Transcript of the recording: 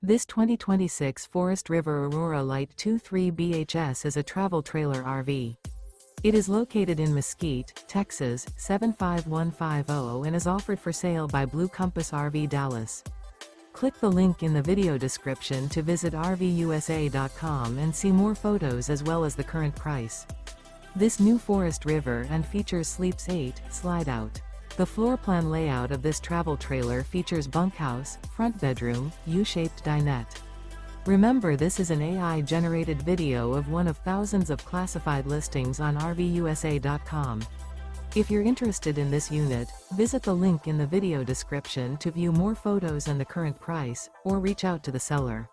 This 2026 Forest River Aurora Light 23 BHS is a travel trailer RV. It is located in Mesquite, Texas, 75150 and is offered for sale by Blue Compass RV Dallas. Click the link in the video description to visit RVUSA.com and see more photos as well as the current price. This new Forest River and features Sleeps 8, Slideout. The floor plan layout of this travel trailer features bunkhouse, front bedroom, U-shaped dinette. Remember, this is an AI-generated video of one of thousands of classified listings on RVUSA.com. If you're interested in this unit, visit the link in the video description to view more photos and the current price, or reach out to the seller.